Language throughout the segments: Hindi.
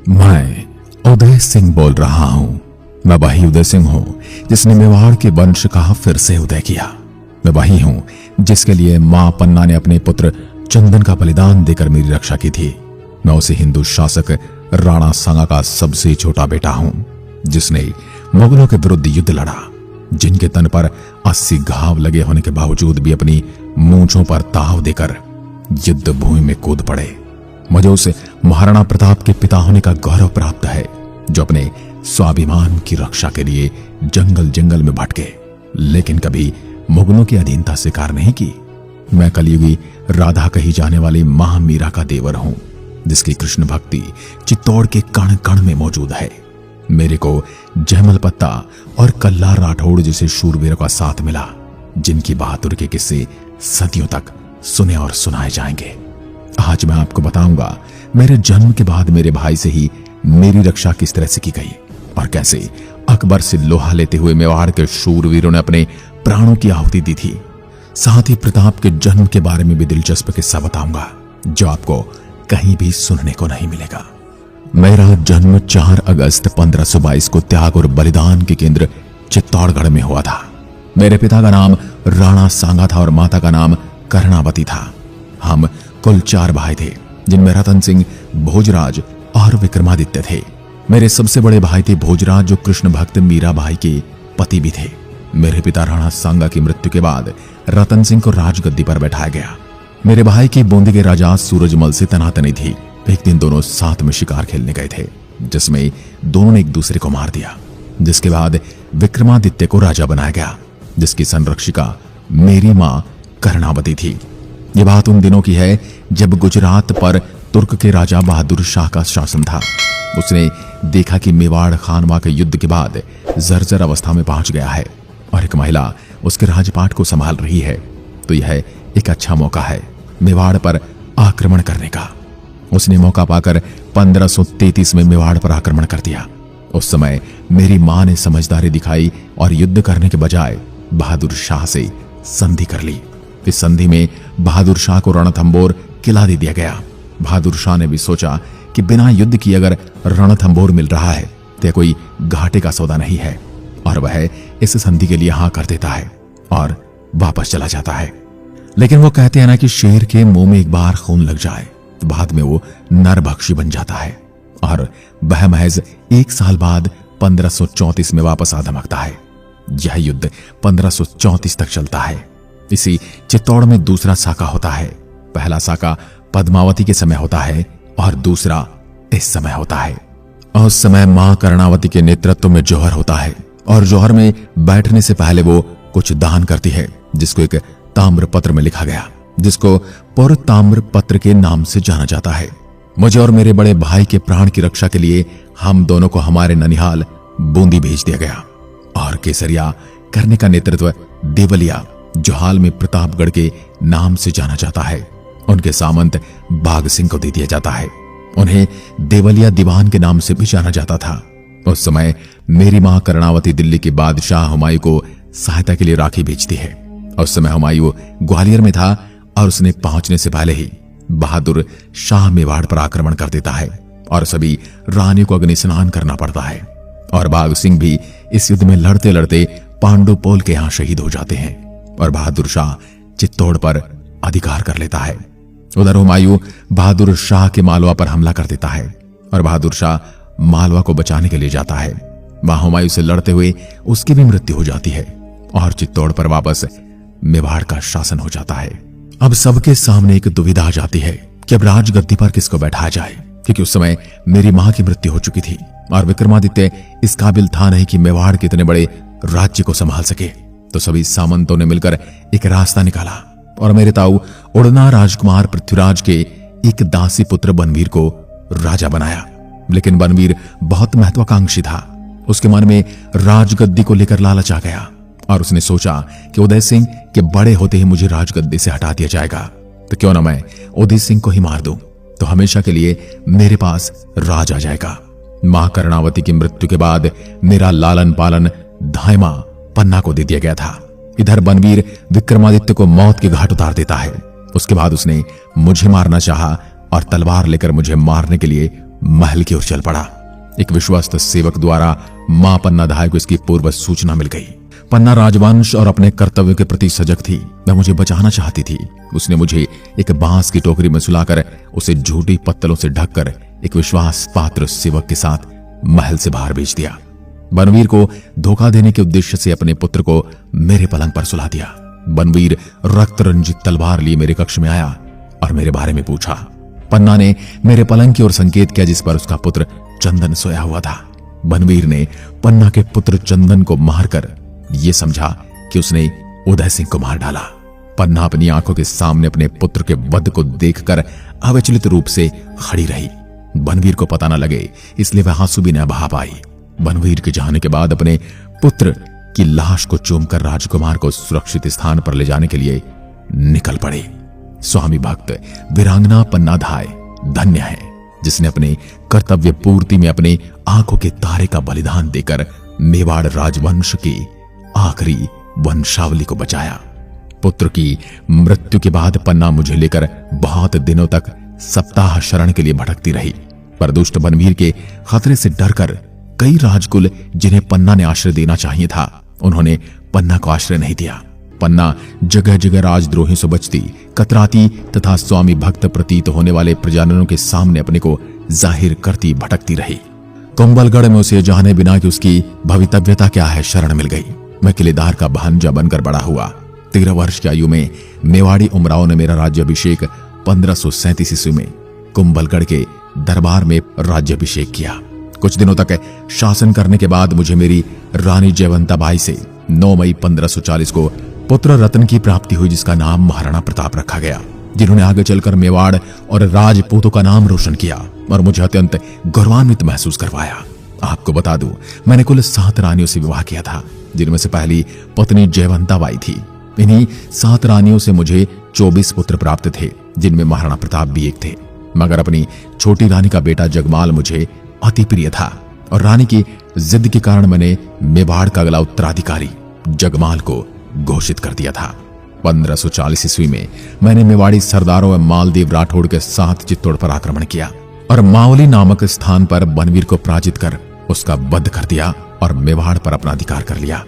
मैं उदय सिंह बोल रहा हूं। मैं वही उदय सिंह हूं जिसने मेवाड़ के वंश का फिर से उदय किया। मैं वही हूं जिसके लिए मां पन्ना ने अपने पुत्र चंदन का बलिदान देकर मेरी रक्षा की थी। मैं उसे हिंदू शासक राणा सांगा का सबसे छोटा बेटा हूं जिसने मुगलों के विरुद्ध युद्ध लड़ा, जिनके तन पर 80 घाव लगे होने के बावजूद भी अपनी मूंछों पर ताव देकर युद्ध भूमि में कूद पड़े। मुझे उस महाराणा प्रताप के पिता होने का गौरव प्राप्त है जो अपने स्वाभिमान की रक्षा के लिए जंगल जंगल में भटके, लेकिन कभी मुगलों की अधीनता स्वीकार नहीं की। मैं कलयुगी राधा कही जाने वाली मां मीरा का देवर हूं जिसकी कृष्ण भक्ति चित्तौड़ के कण कण में मौजूद है। मेरे को जयमल पत्ता और कल्लार राठौड़ जैसे शूरवीरों का साथ मिला, जिनकी बहादुरी के किस्से सदियों तक सुने और सुनाए जाएंगे। आज मैं आपको बताऊंगा मेरे जन्म के बाद मेरे भाई से ही मेरी रक्षा किस तरह से की गई और कैसे अकबर से लोहा लेते हुए मेवाड़ के शूरवीरों ने अपने प्राणों की आहुति दी थी। साथ ही प्रताप के जन्म के बारे में भी दिलचस्प किस्सा बताऊंगा जो आपको कहीं भी सुनने को नहीं मिलेगा। मेरा जन्म 4 अगस्त 1522 को त्याग और बलिदान के केंद्र चित्तौड़गढ़ में हुआ था। मेरे पिता का नाम राणा सांगा था और माता का नाम कर्णावती था। हम कुल 4 भाई थे जिनमें रतन सिंह, भोजराज और विक्रमादित्य थे। मेरे सबसे बड़े भाई थे भोजराज जो कृष्ण भक्त मीरा भाई के पति भी थे। मेरे पिता राणा सांगा की मृत्यु के बाद रतन सिंह को राजगद्दी पर बैठाया गया। मेरे भाई की बूंदी के राजा सूरजमल से तनातनी थी। एक दिन दोनों साथ में शिकार खेलने गए थे जिसमें दोनों ने एक दूसरे को मार दिया, जिसके बाद विक्रमादित्य को राजा बनाया गया जिसकी संरक्षिका मेरी मां कर्णावती थी। ये बात उन दिनों की है जब गुजरात पर तुर्क के राजा बहादुर शाह का शासन था। उसने देखा कि मेवाड़ खानवा के युद्ध के बाद जर्जर अवस्था में पहुंच गया है और एक महिला उसके राजपाट को संभाल रही है, तो यह एक अच्छा मौका है मेवाड़ पर आक्रमण करने का। उसने मौका पाकर 1533 में मेवाड़ पर आक्रमण कर दिया। उस समय मेरी मां ने समझदारी दिखाई और युद्ध करने के बजाय बहादुर शाह से संधि कर ली। इस संधि में बहादुर शाह को रणथंबोर किला दे दिया गया। बहादुर शाह ने भी सोचा कि बिना युद्ध किए अगर रणथंबोर मिल रहा है तो कोई घाटे का सौदा नहीं है, और वह इस संधि के लिए हां कर देता है और वापस चला जाता है। लेकिन वो कहते हैं ना कि शेर के मुंह में एक बार खून लग जाए तो बाद में वो नरभक्षी बन जाता है, और वह महज 1 साल बाद 1534 में वापस आ धमकता है। यह युद्ध 1534 तक चलता है। इसी चित्तौड़ में दूसरा साका होता है। पहला साका पद्मावती के समय होता है और दूसरा इस समय होता है। उस समय मां कर्णावती के नेतृत्व में जौहर होता है और जौहर में बैठने से पहले वो कुछ दान करती है जिसको एक ताम्र पत्र में लिखा गया, जिसको पुर ताम्र पत्र के नाम से जाना जाता है। मुझे और मेरे बड़े भाई के प्राण की रक्षा के लिए हम दोनों को हमारे ननिहाल बूंदी भेज दिया गया और केसरिया करने का नेतृत्व देवलिया जो हाल में प्रतापगढ़ के नाम से जाना जाता है, उनके सामंत बाघ सिंह को दे दिया जाता है। उन्हें देवलिया दीवान के नाम से भी जाना जाता था। उस समय मेरी मां कर्णावती दिल्ली के बादशाह हुमायूं को सहायता के लिए राखी भेजती है। उस समय हुमायूं ग्वालियर में था और उसने पहुंचने से पहले ही बहादुर शाह मेवाड़ पर आक्रमण कर देता है और सभी रानियों को अग्नि स्नान करना पड़ता है, और बाघ सिंह भी इस युद्ध में लड़ते लड़ते पांडुपोल के यहां शहीद हो जाते हैं और बहादुर शाह चित्तौड़ पर अधिकार कर लेता है। उधर हुमायूं बहादुर शाह के मालवा पर हमला कर देता है और बहादुर शाह मालवा को बचाने के लिए जाता है। वहां हुमायूं से लड़ते हुए उसकी भी मृत्यु हो जाती है और चित्तौड़ पर वापस मेवाड़ का शासन हो जाता है। अब सबके सामने एक दुविधा आ जाती है कि अब राजगद्दी पर किसको बैठाया जाए, क्योंकि उस समय मेरी मां की मृत्यु हो चुकी थी और विक्रमादित्य इस काबिल था नहीं कि मेवाड़ के इतने बड़े राज्य को संभाल सके। तो सभी सामंतों ने मिलकर एक रास्ता निकाला और मेरे ताऊ उड़ना राजकुमार पृथ्वीराज के एक दासी पुत्र बनवीर को राजा बनाया। लेकिन बनवीर बहुत महत्वाकांक्षी था। उसके मन में राजगद्दी को लेकर लालच आ गया और उसने सोचा कि उदय सिंह के बड़े होते ही मुझे राजगद्दी से हटा दिया जाएगा, तो क्यों ना मैं उदय सिंह को ही मार दूं, तो हमेशा के लिए मेरे पास राज आ जाएगा। मां कर्णावती की मृत्यु के बाद मेरा लालन पालन धायमा पन्ना को दे दिया गया था। इधर बनवीर विक्रमादित्य को मौत के घाट उतार देता है। उसके बाद उसने मुझे मारना चाहा और तलवार लेकर मुझे मारने के लिए महल की ओर चल पड़ा। एक विश्वस्त सेवक द्वारा मां पन्ना धाय को इसकी पूर्व सूचना मिल गई। पन्ना राजवंश और अपने कर्तव्य के प्रति सजग थी। वह मुझे बचाना चाहती थी। उसने मुझे एक बांस की टोकरी में सुलाकर उसे झूठी पत्तलों से ढककर एक विश्वास पात्र सेवक के साथ महल से बाहर भेज दिया। बनवीर को धोखा देने के उद्देश्य से अपने पुत्र को मेरे पलंग पर सुला दिया। बनवीर रक्त रंजित तलवार लिए मेरे कक्ष में आया और मेरे बारे में पूछा। पन्ना ने मेरे पलंग की ओर संकेत किया जिस पर उसका पुत्र चंदन सोया हुआ था। बनवीर ने पन्ना के पुत्र चंदन को मारकर यह समझा कि उसने उदय सिंह को मार डाला। पन्ना अपनी आंखों के सामने अपने पुत्र के वध को देखकर अविचलित रूप से खड़ी रही। बनवीर को पता न लगे इसलिए वह आंसू भी न बहा पाई। बनवीर के जाने के बाद अपने पुत्र की लाश को चूमकर राजकुमार को सुरक्षित स्थान पर ले जाने के लिए निकल पड़े। स्वामी भक्त वीरांगना पन्ना धाय धन्य है जिसने अपने कर्तव्य पूर्ति में अपने आंखों के तारे का बलिदान देकर मेवाड़ राजवंश की आखिरी वंशावली को बचाया। पुत्र की मृत्यु के बाद पन्ना मुझे लेकर बहुत दिनों तक सप्ताह शरण के लिए भटकती रही, पर दुष्ट बनवीर के खतरे से डरकर कई राजकुल जिन्हें पन्ना ने आश्रय देना चाहिए था उन्होंने पन्ना को आश्रय नहीं दिया। पन्ना जगह जगह राजद्रोही से बचती, कतराती तथा स्वामी भक्त प्रतीत होने वाले प्रजाजनों के सामने अपने को जाहिर करती भटकती रही। कुंभलगढ़ में उसे जाने बिना कि उसकी भवितव्यता क्या है शरण मिल गई। मैं किलेदार का भांजा बनकर बड़ा हुआ। 13 वर्ष की आयु में मेवाड़ी उमराव ने मेरा राज्याभिषेक 1537 ईस्वी में कुंभलगढ़ के दरबार में राज्याभिषेक किया। कुछ दिनों तक शासन करने के बाद मुझे मेरी रानी जयवंता बाई से 9 मई 1540 को पुत्र रत्न की प्राप्ति हुई जिसका नाम महाराणा प्रताप रखा गया, जिन्होंने आगे चलकर मेवाड़ और राजपूतों का नाम रोशन किया और मुझे अत्यंत गौरवान्वित महसूस करवाया। आपको बता दूं, मैंने कुल 7 रानियों से विवाह किया था, जिनमें से पहली पत्नी जयवंता बाई थी। इन्हीं 7 रानियों से मुझे 24 पुत्र प्राप्त थे, जिनमें महाराणा प्रताप भी एक थे। मगर अपनी छोटी रानी का बेटा जगमाल मुझे अति प्रिय था और रानी की जिद के कारण मैंने मेवाड़ का अगला उत्तराधिकारी जगमाल को घोषित कर दिया था। 1540 ईस्वी में मैंने मेवाड़ी सरदारों व मालदेव राठौड़ के साथ चित्तौड़ पर आक्रमण किया और मावली नामक स्थान पर बनवीर को पराजित कर उसका वध कर दिया और मेवाड़ पर अपना अधिकार कर लिया।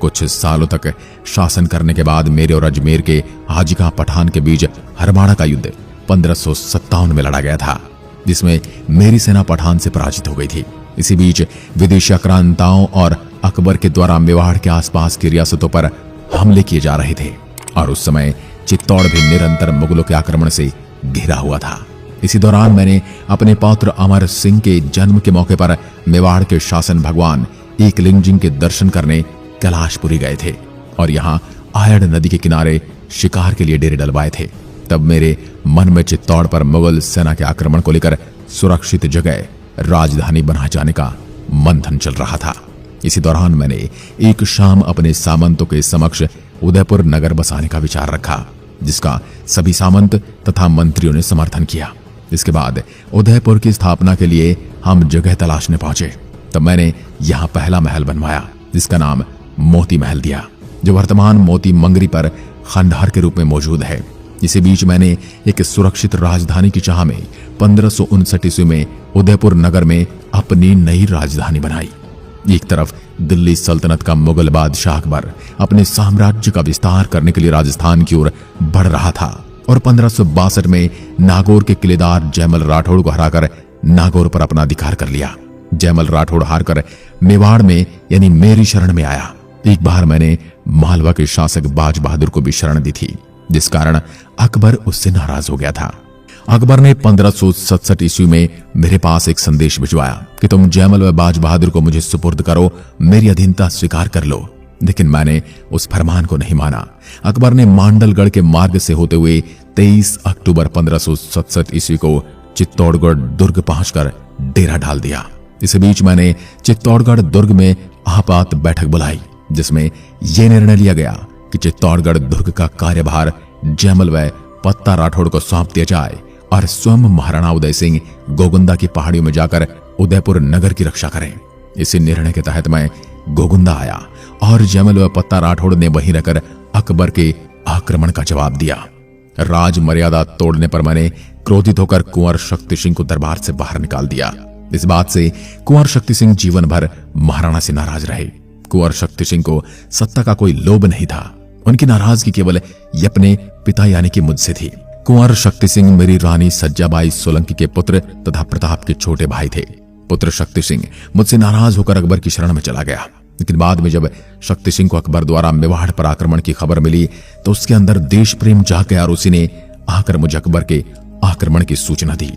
कुछ सालों तक शासन करने के बाद मेरे और अजमेर के हाजी खां पठान के बीच हरमाड़ा का युद्ध 1557 में लड़ा गया था, जिसमें मेरी सेना पठान से पराजित हो गई थी। इसी बीच विदेशी आक्रांताओं और अकबर के द्वारा मेवाड़ के आसपास की रियासतों पर हमले किए जा रहे थे और उस समय चित्तौड़ भी निरंतर मुगलों के आक्रमण से घिरा हुआ था। इसी दौरान मैंने अपने पौत्र अमर सिंह के जन्म के मौके पर मेवाड़ के शासन भगवान एकलिंगजिंग के दर्शन करने कैलाशपुरी गए थे और यहाँ आयड़ नदी के किनारे शिकार के लिए डेरे डलवाए थे। तब मेरे मन में चित्तौड़ पर मुगल सेना के आक्रमण को लेकर सुरक्षित जगह राजधानी बनाए जाने का मंथन चल रहा था। इसी दौरान मैंने एक शाम अपने सामंतों के समक्ष उदयपुर नगर बसाने का विचार रखा, जिसका सभी सामंत तथा मंत्रियों ने समर्थन किया। इसके बाद उदयपुर की स्थापना के लिए हम जगह तलाशने पहुंचे। तब मैंने यहाँ पहला महल बनवाया, जिसका नाम मोती महल दिया, जो वर्तमान मोती मंगरी पर खंडहर के रूप में मौजूद है। इसी बीच मैंने एक सुरक्षित राजधानी की चाह में 1559 ईस्वी में उदयपुर नगर में अपनी नई राजधानी बनाई। एक तरफ दिल्ली सल्तनत का मुगल बादशाह अकबर अपने साम्राज्य का विस्तार करने के लिए राजस्थान की ओर बढ़ रहा था और 1562 में नागौर के किलेदार जयमल राठौड़ को हराकर नागौर पर अपना अधिकार कर लिया। जयमल राठौड़ हारकर मेवाड़ में यानी मेरी शरण में आया। एक बार मैंने मालवा के शासक बाज बहादुर को भी शरण दी थी, जिस कारण अकबर उससे नाराज हो गया था। अकबर ने 1567 ईस्वी में मेरे पास एक संदेश भिजवाया कि तुम जयमल व बाज बहादुर को मुझे सुपुर्द करो, मेरी अधीनता स्वीकार कर लो। लेकिन मैंने उस फरमान को नहीं माना। अकबर ने मांडलगढ़ के मार्ग से होते हुए 23 अक्टूबर 1567 ईस्वी को चित्तौड़गढ़ दुर्ग पहुंचकर डेरा डाल दिया। इस बीच मैंने चित्तौड़गढ़ दुर्ग में आपात बैठक बुलाई, जिसमें यह निर्णय लिया गया कि चित्तौड़गढ़ दुर्ग का कार्यभार जयमल व पत्ता राठौड़ को सौंप दिया जाए और स्वयं महाराणा उदय सिंह गोगुंदा की पहाड़ियों में जाकर उदयपुर नगर की रक्षा करें। इसी निर्णय के तहत मैं गोगुंदा आया और जयमल व पत्ता राठौड़ ने वहीं रहकर अकबर के आक्रमण का जवाब दिया। राज मर्यादा तोड़ने पर मैंने क्रोधित होकर कुंवर शक्ति सिंह को दरबार से बाहर निकाल दिया। इस बात से कुंवर शक्ति सिंह जीवन भर महाराणा से नाराज रहे। कुंवर शक्ति सिंह को सत्ता का कोई लोभ नहीं था। उनकी नाराजगी केवल अपने पिता यानी कि मुझसे थी। कुंवर शक्ति सिंह मेरी रानी सज्जाबाई सोलंकी के पुत्र तथा प्रताप के छोटे भाई थे। पुत्र शक्ति सिंह मुझसे नाराज होकर अकबर की शरण में चला गया। लेकिन बाद में जब शक्ति सिंह को अकबर द्वारा मेवाड़ पर आक्रमण की खबर मिली तो उसके अंदर देश प्रेम जाग गया और उसी ने आकर मुझे अकबर के आक्रमण की सूचना दी।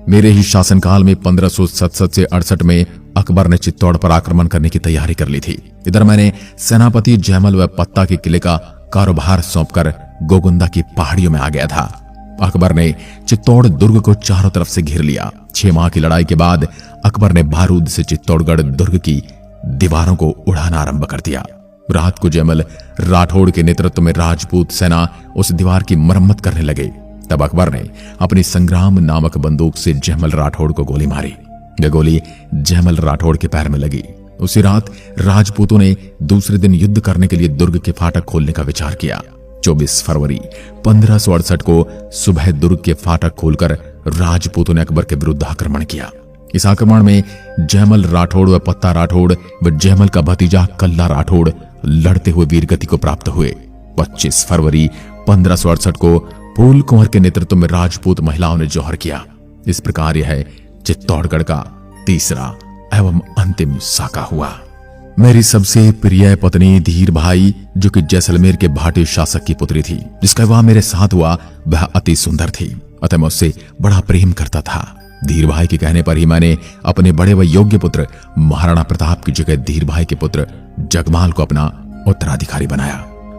मेरे ही शासनकाल में 1567 से 68 में अकबर ने चित्तौड़ पर आक्रमण करने की तैयारी कर ली थी। इधर मैंने सेनापति जयमल व पत्ता के किले का कारोबार सौंपकर गोगुंदा की पहाड़ियों में आ गया था। अकबर ने चित्तौड़ दुर्ग को चारों तरफ से घेर लिया। 6 माह की लड़ाई के बाद अकबर ने बारूद से चित्तौड़गढ़ दुर्ग की दीवारों को उड़ाना आरंभ कर दिया। रात को जयमल राठौड़ के नेतृत्व में राजपूत सेना उस दीवार की मरम्मत करने लगे। तब अकबर ने अपनी संग्राम नामक बंदूक से जयमल राठौड़ को गोली मारी। यह गोली जयमल राठौड़ के पैर में लगी। उसी रात राजपूतों ने दूसरे दिन युद्ध करने के लिए दुर्ग के फाटक खोलने का विचार किया। 24 फरवरी 1568 को सुबह दुर्ग के फाटक खोलकर राजपूतों ने अकबर के विरुद्ध आक्रमण किया। इस आक्रमण में जयमल राठौड़ व पत्ता राठौड़ व जयमल का भतीजा कल्ला राठौड़ लड़ते हुए वीरगति को प्राप्त हुए। 25 फरवरी 1568 को फूल कुंवर के नेतृत्व में राजपूत महिलाओं ने जौहर किया। इस प्रकार यह चित्तौड़गढ़ का तीसरा एवं अंतिम साका हुआ। मेरी सबसे प्रिय पत्नी धीर भाई, जो कि जैसलमेर के भाटी शासक की पुत्री थी, जिसका विवाह मेरे साथ हुआ, वह अति सुंदर थी। अतः मैं उससे बड़ा प्रेम करता था। धीर भाई के कहने पर ही मैंने अपने बड़े व योग्य पुत्र महाराणा प्रताप की जगह धीर भाई के पुत्र जगमाल को अपना उत्तराधिकारी बनाया।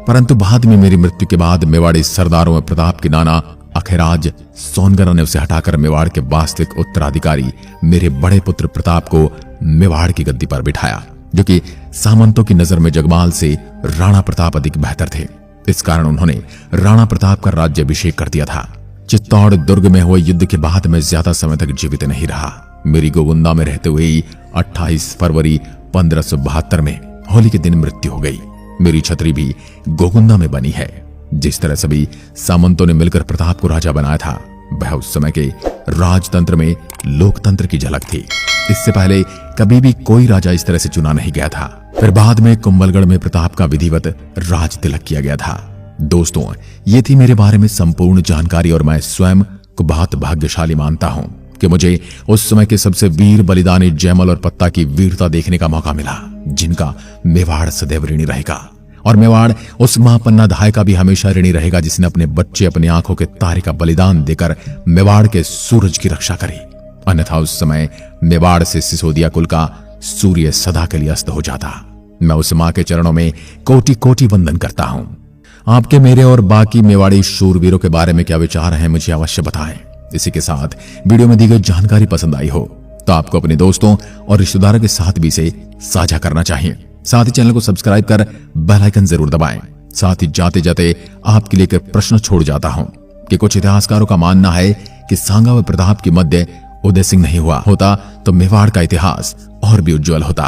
परंतु बाद में मेरी मृत्यु के बाद मेवाड़ी सरदारों में प्रताप के नाना अखेराज सोनगरा ने उसे हटाकर मेवाड़ के वास्तविक उत्तराधिकारी मेरे बड़े पुत्र प्रताप को मेवाड़ की गद्दी पर बिठाया, जो कि सामंतों की नजर में जगमाल से राणा प्रताप अधिक बेहतर थे। इस कारण उन्होंने राणा प्रताप का राज्याभिषेक कर दिया था। चित्तौड़ दुर्ग में हुए युद्ध के बाद मैं ज्यादा समय तक जीवित नहीं रहा। मेरी गोगुंदा में रहते हुए ही 28 फरवरी 1572 में होली के दिन मृत्यु हो गई। मेरी छतरी भी गोगुंदा में बनी है। जिस तरह सभी सामंतों ने मिलकर प्रताप को राजा बनाया था, वह उस समय के राजतंत्र में लोकतंत्र की झलक थी। इससे पहले कभी भी कोई राजा इस तरह से चुना नहीं गया था। फिर बाद में कुंभलगढ़ में प्रताप का विधिवत राज तिलक किया गया था। दोस्तों, ये थी मेरे बारे में संपूर्ण जानकारी और मैं स्वयं को बहुत भाग्यशाली मानता हूं कि मुझे उस समय के सबसे वीर बलिदानी जयमल और पत्ता की वीरता देखने का मौका मिला, जिनका मेवाड़ सदैव ऋणी रहेगा। और मेवाड़ उस महापन्ना धाय का भी हमेशा ऋणी रहेगा, जिसने अपने बच्चे अपनी आंखों के तारे का बलिदान देकर मेवाड़ के सूरज की रक्षा करी। अन्यथा उस समय मेवाड़ से सिसोदिया कुल का सूर्य सदा के लिए अस्त हो जाता। मैं उस मां के चरणों में कोटि कोटि वंदन करता हूं। आपके, मेरे और बाकी मेवाड़ी शूरवीरों के बारे में क्या विचार हैं, मुझे अवश्य बताएं। इसी के साथ वीडियो में दी गई जानकारी पसंद आई हो तो आपको अपने दोस्तों और रिश्तेदारों के साथ भी इसे साझा करना चाहिए। साथ ही चैनल को सब्सक्राइब कर बेल आइकन जरूर दबाएं। साथ ही जाते जाते आपके लिए एक प्रश्न छोड़ जाता हूं कि कुछ इतिहासकारों का मानना है कि सांगा व प्रताप के मध्य उदय सिंह नहीं हुआ होता तो मेवाड़ का इतिहास और भी उज्जवल होता।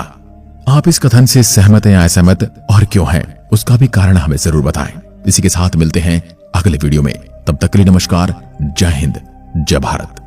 आप इस कथन से सहमत हैं या असहमत, और क्यों हैं, उसका भी कारण हमें जरूर बताएं। इसी के साथ मिलते हैं अगले वीडियो में। तब तक के लिए नमस्कार, जय हिंद, जय भारत।